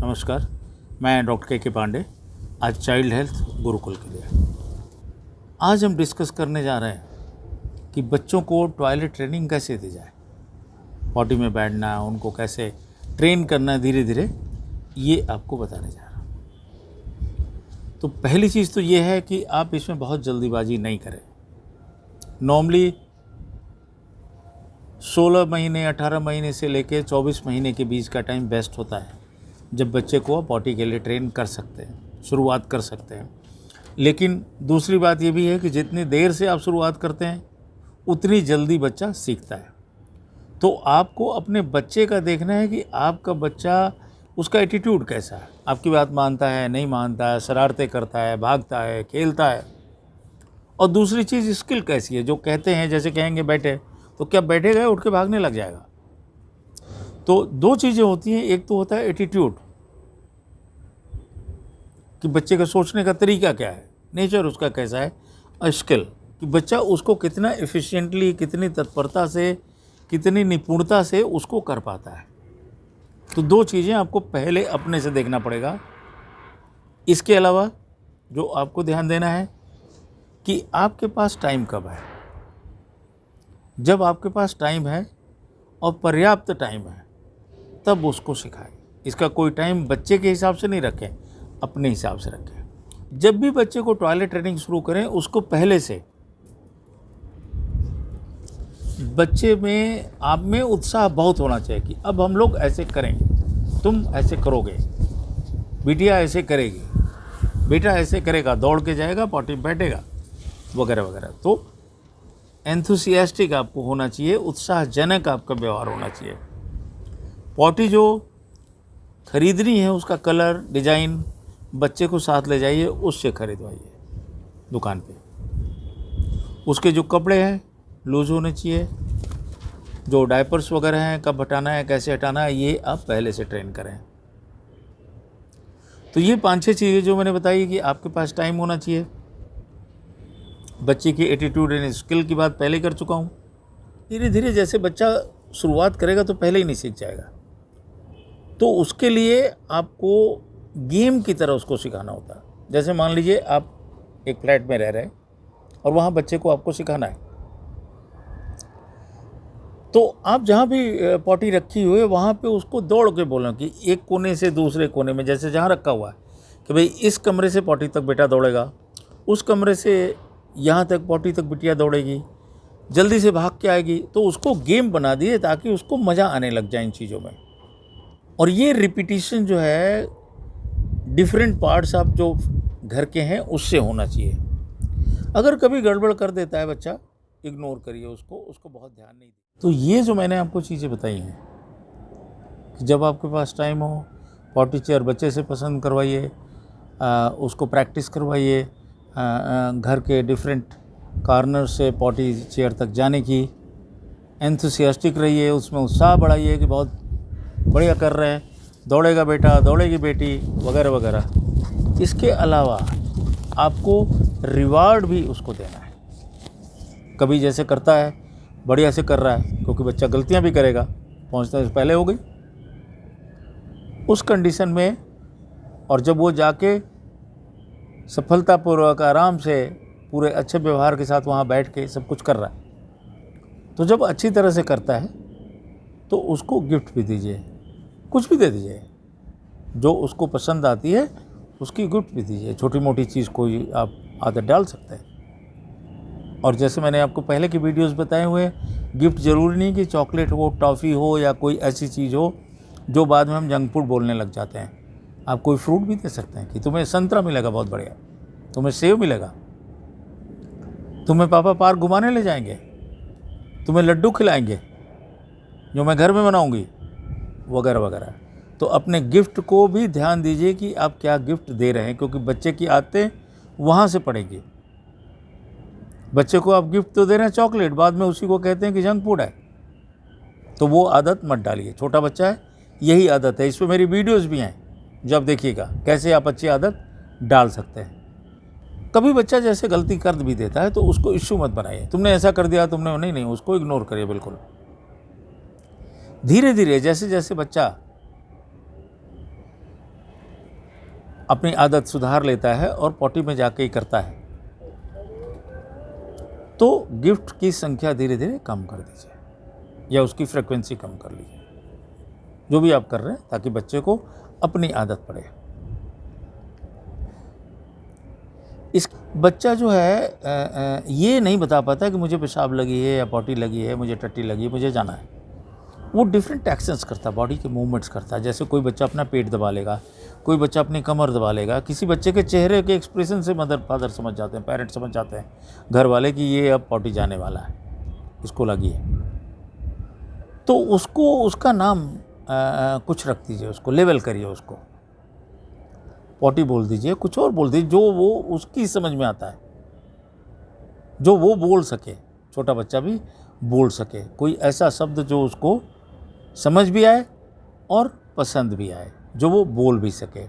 नमस्कार, मैं डॉक्टर के पांडे, आज चाइल्ड हेल्थ गुरुकुल के लिए। आज हम डिस्कस करने जा रहे हैं कि बच्चों को टॉयलेट ट्रेनिंग कैसे दी जाए, पॉटी में बैठना, उनको कैसे ट्रेन करना है धीरे धीरे, ये आपको बताने जा रहा हूँ। तो पहली चीज़ तो ये है कि आप इसमें बहुत जल्दीबाजी नहीं करें। नॉर्मली 16 महीने 18 महीने से लेकर 24 महीने के बीच का टाइम बेस्ट होता है, जब बच्चे को आप पॉटी के लिए ट्रेन कर सकते हैं, शुरुआत कर सकते हैं। लेकिन दूसरी बात ये भी है कि जितनी देर से आप शुरुआत करते हैं उतनी जल्दी बच्चा सीखता है। तो आपको अपने बच्चे का देखना है कि आपका बच्चा, उसका एटीट्यूड कैसा है, आपकी बात मानता है, नहीं मानता है, शरारतें करता है, भागता है, खेलता है। और दूसरी चीज़ स्किल कैसी है, जो कहते हैं जैसे कहेंगे बैठे तो क्या बैठेगा, उठ के भागने लग जाएगा। तो दो चीज़ें होती हैं, एक तो होता है एटीट्यूड कि बच्चे का सोचने का तरीका क्या है, नेचर उसका कैसा है, और स्किल कि बच्चा उसको कितना एफिशिएंटली, कितनी तत्परता से, कितनी निपुणता से उसको कर पाता है। तो दो चीज़ें आपको पहले अपने से देखना पड़ेगा। इसके अलावा जो आपको ध्यान देना है कि आपके पास टाइम कब है। जब आपके पास टाइम है और पर्याप्त टाइम है तब उसको सिखाएं। इसका कोई टाइम बच्चे के हिसाब से नहीं रखें, अपने हिसाब से रखें। जब भी बच्चे को टॉयलेट ट्रेनिंग शुरू करें, उसको पहले से बच्चे में, आप में उत्साह बहुत होना चाहिए कि अब हम लोग ऐसे करेंगे, तुम ऐसे करोगे, बिटिया ऐसे करेगी, बेटा ऐसे करेगा, दौड़ के जाएगा, पॉटी में बैठेगा, वगैरह वगैरह। तो एंथुसियास्टिक आपको होना चाहिए, उत्साहजनक आपका व्यवहार होना चाहिए। पॉटी जो खरीदनी है उसका कलर, डिज़ाइन बच्चे को साथ ले जाइए, उससे खरीदवाइए दुकान पे। उसके जो कपड़े हैं लूज होने चाहिए, जो डायपर्स वगैरह हैं कब हटाना है, कैसे हटाना है, ये आप पहले से ट्रेन करें। तो ये 5-6 चीज़ें जो मैंने बताई कि आपके पास टाइम होना चाहिए। बच्चे की एटीट्यूड एंड स्किल की बात पहले कर चुका हूँ। धीरे धीरे जैसे बच्चा शुरुआत करेगा तो पहले ही नहीं सीख जाएगा, तो उसके लिए आपको गेम की तरह उसको सिखाना होता है। जैसे मान लीजिए आप एक फ्लैट में रह रहे हैं और वहाँ बच्चे को आपको सिखाना है, तो आप जहाँ भी पॉटी रखी हुई है वहाँ पे उसको दौड़ के बोलना कि एक कोने से दूसरे कोने में, जैसे जहाँ रखा हुआ है कि भाई इस कमरे से पॉटी तक बेटा दौड़ेगा, उस कमरे से यहाँ तक पॉटी तक बिटिया दौड़ेगी, जल्दी से भाग के आएगी। तो उसको गेम बना दिए ताकि उसको मज़ा आने लग जाए इन चीज़ों में। और ये रिपीटिशन जो है डिफरेंट पार्ट्स आप जो घर के हैं उससे होना चाहिए। अगर कभी गड़बड़ कर देता है बच्चा, इग्नोर करिए उसको, उसको बहुत ध्यान नहीं दीजिए। तो ये जो मैंने आपको चीज़ें बताई हैं कि जब आपके पास टाइम हो, पॉटी चेयर बच्चे से पसंद करवाइए, उसको प्रैक्टिस करवाइए, घर के डिफरेंट कॉर्नर से पॉटी चेयर तक जाने की। एंथुसियास्टिक रहिए, उसमें उत्साह बढ़ाइए कि बहुत बढ़िया कर रहे हैं, दौड़ेगा बेटा, दौड़ेगी बेटी, वगैरह वगैरह। इसके अलावा आपको रिवार्ड भी उसको देना है। कभी जैसे करता है बढ़िया से कर रहा है, क्योंकि बच्चा गलतियां भी करेगा, पहुंचने से पहले हो गई, उस कंडीशन में, और जब वो जाके सफलतापूर्वक आराम से पूरे अच्छे व्यवहार के साथ वहाँ बैठ के सब कुछ कर रहा है, तो जब अच्छी तरह से करता है तो उसको गिफ्ट भी दीजिए, कुछ भी दे दीजिए, जो उसको पसंद आती है उसकी गिफ्ट भी दीजिए। छोटी मोटी चीज़ कोई आप आदत डाल सकते हैं। और जैसे मैंने आपको पहले की वीडियोस बताए हुए, गिफ्ट ज़रूरी नहीं कि चॉकलेट हो, टॉफ़ी हो, या कोई ऐसी चीज़ हो जो बाद में हम जंक फूड बोलने लग जाते हैं। आप कोई फ्रूट भी दे सकते हैं कि तुम्हें संतरा मिलेगा बहुत बढ़िया, तुम्हें सेब मिलेगा, तुम्हें पापा पार्क घुमाने ले जाएंगे, तुम्हें लड्डू खिलाएंगे जो मैं घर में बनाऊंगी, वगैरह वगैरह। तो अपने गिफ्ट को भी ध्यान दीजिए कि आप क्या गिफ्ट दे रहे हैं, क्योंकि बच्चे की आदतें वहाँ से पड़ेगी। बच्चे को आप गिफ्ट तो दे रहे हैं चॉकलेट, बाद में उसी को कहते हैं कि जंक फूड है, तो वो आदत मत डालिए। छोटा बच्चा है, यही आदत है। इस पर मेरी वीडियोस भी हैं, जब देखिएगा कैसे आप अच्छी आदत डाल सकते हैं। कभी बच्चा जैसे गलती कर भी देता है तो उसको इश्यू मत बनाइए, तुमने ऐसा कर दिया, तुमने नहीं, उसको इग्नोर करिए बिल्कुल। धीरे धीरे जैसे जैसे बच्चा अपनी आदत सुधार लेता है और पॉटी में जाके ही करता है, तो गिफ्ट की संख्या धीरे धीरे कम कर दीजिए या उसकी फ्रिक्वेंसी कम कर लीजिए, जो भी आप कर रहे हैं, ताकि बच्चे को अपनी आदत पड़े। इस बच्चा जो है ये नहीं बता पाता कि मुझे पेशाब लगी है या पॉटी लगी है, मुझे टट्टी लगी है, मुझे जाना है। वो डिफरेंट एक्शंस करता है, बॉडी के मूवमेंट्स करता है। जैसे कोई बच्चा अपना पेट दबा लेगा, कोई बच्चा अपनी कमर दबा लेगा। किसी बच्चे के चेहरे के एक्सप्रेशन से मदर फादर समझ जाते हैं, पेरेंट्स समझ जाते हैं, घर वाले, कि ये अब पॉटी जाने वाला है, इसको लगी है। तो उसको उसका नाम कुछ रख दीजिए, उसको लेवल करिए, उसको पॉटी बोल दीजिए, कुछ और बोल दीजिए जो वो उसकी समझ में आता है, जो वो बोल सके, छोटा बच्चा भी बोल सके। कोई ऐसा शब्द जो उसको समझ भी आए और पसंद भी आए, जो वो बोल भी सके।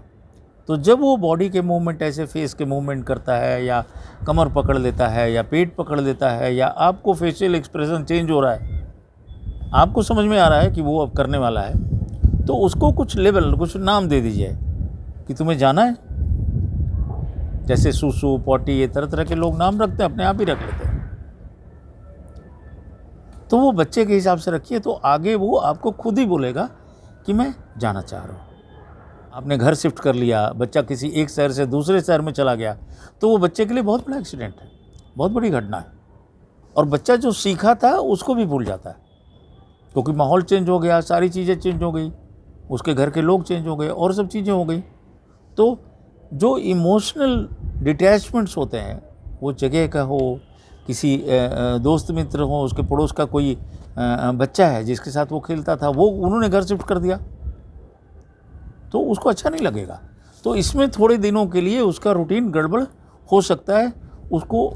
तो जब वो बॉडी के मूवमेंट, ऐसे फेस के मूवमेंट करता है, या कमर पकड़ लेता है, या पेट पकड़ लेता है, या आपको फेशियल एक्सप्रेशन चेंज हो रहा है, आपको समझ में आ रहा है कि वो अब करने वाला है, तो उसको कुछ लेवल, कुछ नाम दे दीजिए कि तुम्हें जाना है। जैसे सूसू, पॉटी, ये तरह तरह के लोग नाम रखते हैं, अपने आप ही रख लेते हैं। तो वो बच्चे के हिसाब से रखिए, तो आगे वो आपको खुद ही बोलेगा कि मैं जाना चाह रहा हूँ। आपने घर शिफ्ट कर लिया, बच्चा किसी एक शहर से दूसरे शहर में चला गया, तो वो बच्चे के लिए बहुत बड़ा एक्सीडेंट है, बहुत बड़ी घटना है। और बच्चा जो सीखा था उसको भी भूल जाता है, क्योंकि माहौल चेंज हो गया, सारी चीज़ें चेंज हो गई, उसके घर के लोग चेंज हो गए और सब चीज़ें हो गई। तो जो इमोशनल डिटैचमेंट्स होते हैं, वो जगह का हो, किसी दोस्त मित्र हो, उसके पड़ोस का कोई बच्चा है जिसके साथ वो खेलता था, वो उन्होंने घर शिफ्ट कर दिया, तो उसको अच्छा नहीं लगेगा। तो इसमें थोड़े दिनों के लिए उसका रूटीन गड़बड़ हो सकता है, उसको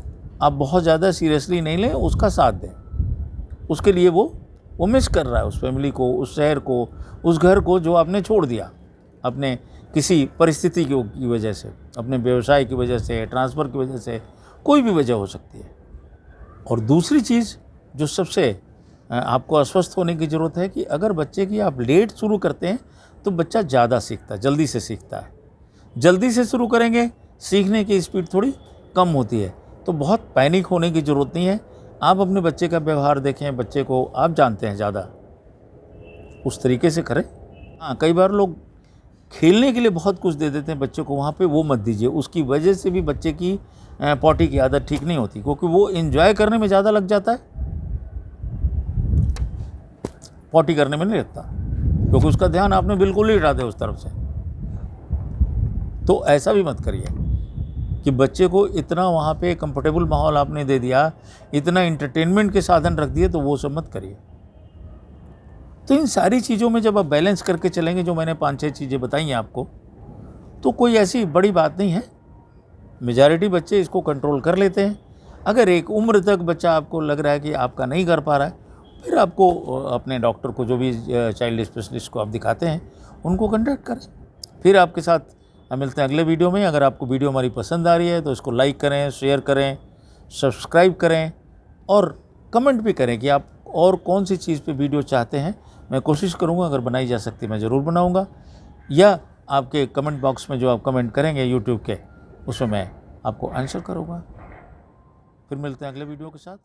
आप बहुत ज़्यादा सीरियसली नहीं लें, उसका साथ दें। उसके लिए वो मिस कर रहा है उस फैमिली को, उस शहर को, उस घर को जो आपने छोड़ दिया, अपने किसी परिस्थिति की वजह से, अपने व्यवसाय की वजह से, ट्रांसफ़र की वजह से, कोई भी वजह हो सकती है। और दूसरी चीज़ जो सबसे आपको अस्वस्थ होने की ज़रूरत है, कि अगर बच्चे की आप लेट शुरू करते हैं तो बच्चा ज़्यादा सीखता है, जल्दी से सीखता है। जल्दी से शुरू करेंगे, सीखने की स्पीड थोड़ी कम होती है। तो बहुत पैनिक होने की ज़रूरत नहीं है। आप अपने बच्चे का व्यवहार देखें, बच्चे को आप जानते हैं ज़्यादा, उस तरीके से करें। हाँ, कई बार लोग खेलने के लिए बहुत कुछ दे देते हैं बच्चे को, वहाँ पे वो मत दीजिए। उसकी वजह से भी बच्चे की पॉटी की आदत ठीक नहीं होती, क्योंकि वो एंजॉय करने में ज़्यादा लग जाता है, पॉटी करने में नहीं लगता, क्योंकि उसका ध्यान आपने बिल्कुल ही हटा दिया उस तरफ से। तो ऐसा भी मत करिए कि बच्चे को इतना वहाँ पे कंफर्टेबल माहौल आपने दे दिया, इतना इंटरटेनमेंट के साधन रख दिए, तो वो सब मत करिए। तो इन सारी चीज़ों में जब आप बैलेंस करके चलेंगे, जो मैंने 5-6 चीज़ें बताई हैं आपको, तो कोई ऐसी बड़ी बात नहीं है। मेजॉरिटी बच्चे इसको कंट्रोल कर लेते हैं। अगर एक उम्र तक बच्चा आपको लग रहा है कि आपका नहीं कर पा रहा है, फिर आपको अपने डॉक्टर को, जो भी चाइल्ड स्पेशलिस्ट को आप दिखाते हैं, उनको कंटेक्ट करें। फिर आपके साथ मिलते हैं अगले वीडियो में। अगर आपको वीडियो हमारी पसंद आ रही है तो इसको लाइक करें, शेयर करें, सब्सक्राइब करें और कमेंट भी करें कि आप और कौन सी चीज़ पे वीडियो चाहते हैं। मैं कोशिश करूँगा, अगर बनाई जा सकती मैं ज़रूर बनाऊँगा, या आपके कमेंट बॉक्स में जो आप कमेंट करेंगे यूट्यूब के, उसमें मैं आपको आंसर करूँगा। फिर मिलते हैं अगले वीडियो के साथ।